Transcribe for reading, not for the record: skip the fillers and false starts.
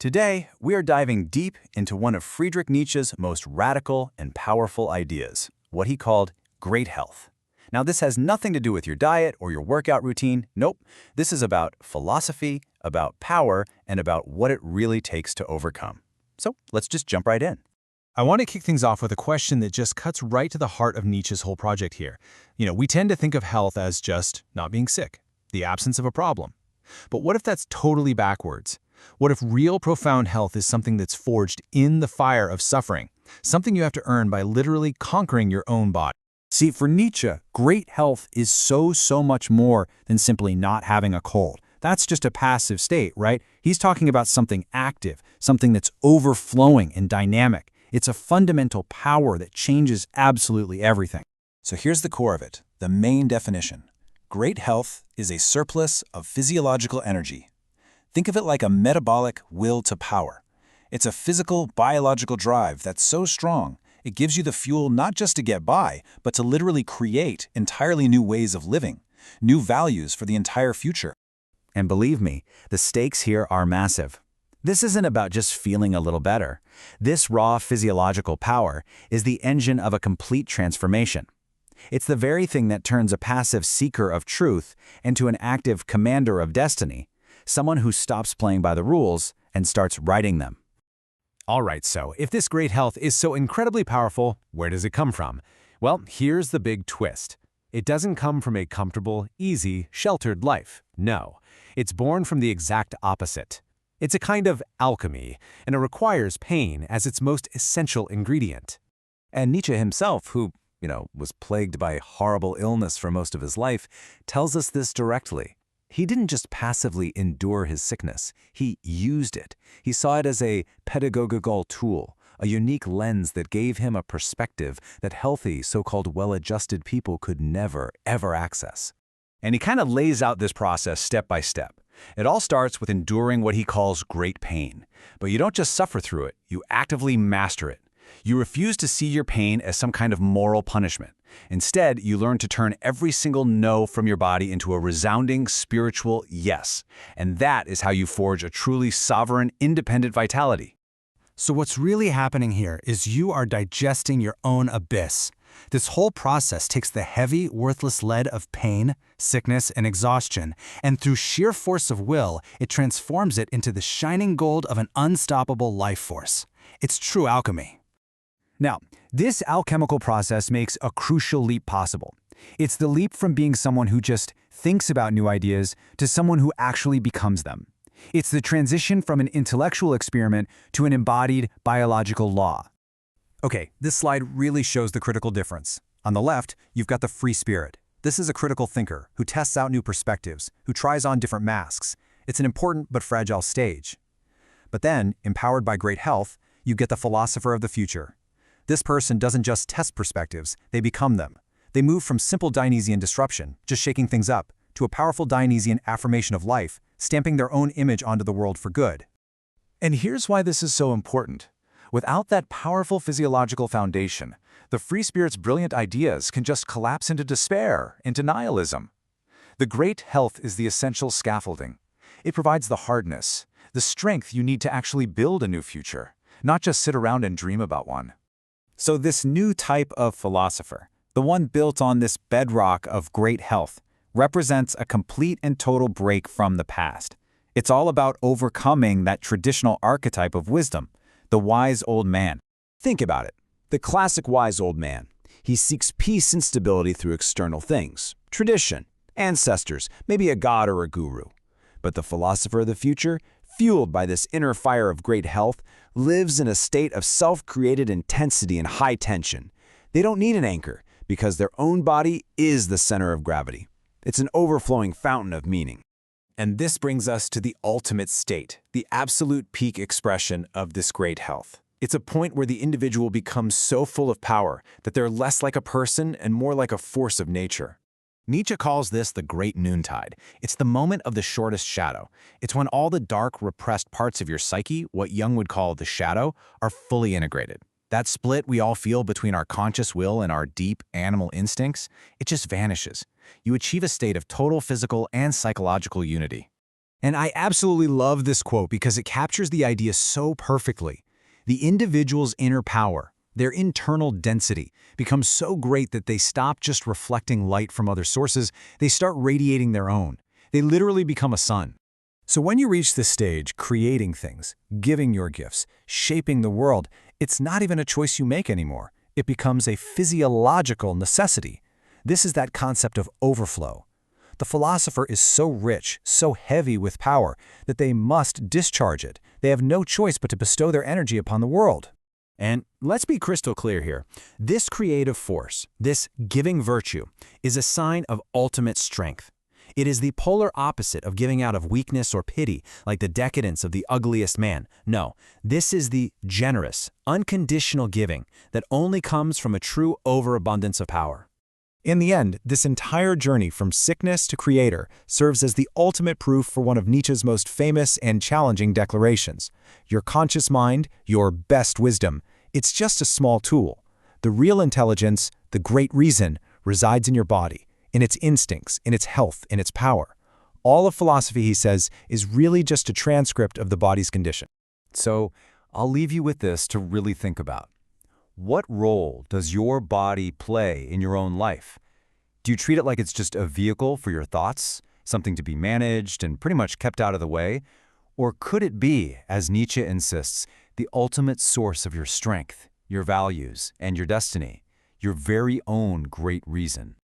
Today, we are diving deep into one of Friedrich Nietzsche's most radical and powerful ideas, what he called great health. Now, this has nothing to do with your diet or your workout routine. Nope. This is about philosophy, about power, and about what it really takes to overcome. So let's just jump right in. I want to kick things off with a question that just cuts right to the heart of Nietzsche's whole project here. We tend to think of health as just not being sick, the absence of a problem. But what if that's totally backwards? What if real profound health is something that's forged in the fire of suffering, something you have to earn by literally conquering your own body? See, for Nietzsche, great health is so much more than simply not having a cold. That's just a passive state, right? He's talking about something active, something that's overflowing and dynamic. It's a fundamental power that changes absolutely everything. So here's the core of it, the main definition. Great health is a surplus of physiological energy. Think of it like a metabolic will to power. It's a physical, biological drive that's so strong, it gives you the fuel not just to get by, but to literally create entirely new ways of living, new values for the entire future. And believe me, the stakes here are massive. This isn't about just feeling a little better. This raw physiological power is the engine of a complete transformation. It's the very thing that turns a passive seeker of truth into an active commander of destiny, someone who stops playing by the rules and starts writing them. All right, so if this great health is so incredibly powerful, where does it come from? Well, here's the big twist. It doesn't come from a comfortable, easy, sheltered life. No, it's born from the exact opposite. It's a kind of alchemy, and it requires pain as its most essential ingredient. And Nietzsche himself, who, was plagued by horrible illness for most of his life, tells us this directly. He didn't just passively endure his sickness, he used it. He saw it as a pedagogical tool, a unique lens that gave him a perspective that healthy, so-called well-adjusted people could never, ever access. And he kind of lays out this process step by step. It all starts with enduring what he calls great pain. But you don't just suffer through it, you actively master it. You refuse to see your pain as some kind of moral punishment. Instead, you learn to turn every single no from your body into a resounding spiritual yes. And that is how you forge a truly sovereign, independent vitality. So what's really happening here is you are digesting your own abyss. This whole process takes the heavy, worthless lead of pain, sickness, and exhaustion, and through sheer force of will, it transforms it into the shining gold of an unstoppable life force. It's true alchemy. Now, this alchemical process makes a crucial leap possible. It's the leap from being someone who just thinks about new ideas to someone who actually becomes them. It's the transition from an intellectual experiment to an embodied biological law. Okay, this slide really shows the critical difference. On the left, you've got the free spirit. This is a critical thinker who tests out new perspectives, who tries on different masks. It's an important but fragile stage. But then, empowered by great health, you get the philosopher of the future. This person doesn't just test perspectives, they become them. They move from simple Dionysian disruption, just shaking things up, to a powerful Dionysian affirmation of life, stamping their own image onto the world for good. And here's why this is so important. Without that powerful physiological foundation, the free spirit's brilliant ideas can just collapse into despair, into nihilism. The great health is the essential scaffolding. It provides the hardness, the strength you need to actually build a new future, not just sit around and dream about one. So this new type of philosopher, the one built on this bedrock of great health, represents a complete and total break from the past. It's all about overcoming that traditional archetype of wisdom, the wise old man. Think about it. The classic wise old man. He seeks peace and stability through external things, tradition, ancestors, maybe a god or a guru. But the philosopher of the future, fueled by this inner fire of great health, lives in a state of self-created intensity and high tension. They don't need an anchor because their own body is the center of gravity. It's an overflowing fountain of meaning. And this brings us to the ultimate state, the absolute peak expression of this great health. It's a point where the individual becomes so full of power that they're less like a person and more like a force of nature. Nietzsche calls this the great noontide. It's the moment of the shortest shadow. It's when all the dark, repressed parts of your psyche, what Jung would call the shadow, are fully integrated. That split we all feel between our conscious will and our deep animal instincts, it just vanishes. You achieve a state of total physical and psychological unity. And I absolutely love this quote because it captures the idea so perfectly. The individual's inner power, their internal density, becomes so great that they stop just reflecting light from other sources, they start radiating their own. They literally become a sun. So when you reach this stage, creating things, giving your gifts, shaping the world, it's not even a choice you make anymore. It becomes a physiological necessity. This is that concept of overflow. The philosopher is so rich, so heavy with power, that they must discharge it. They have no choice but to bestow their energy upon the world. And let's be crystal clear here. This creative force, this giving virtue, is a sign of ultimate strength. It is the polar opposite of giving out of weakness or pity, like the decadence of the ugliest man. No, this is the generous, unconditional giving that only comes from a true overabundance of power. In the end, this entire journey from sickness to creator serves as the ultimate proof for one of Nietzsche's most famous and challenging declarations. Your conscious mind, your best wisdom, it's just a small tool. The real intelligence, the great reason, resides in your body, in its instincts, in its health, in its power. All of philosophy, he says, is really just a transcript of the body's condition. So I'll leave you with this to really think about. What role does your body play in your own life? Do you treat it like it's just a vehicle for your thoughts, something to be managed and pretty much kept out of the way? Or could it be, as Nietzsche insists, the ultimate source of your strength, your values, and your destiny, your very own great reason?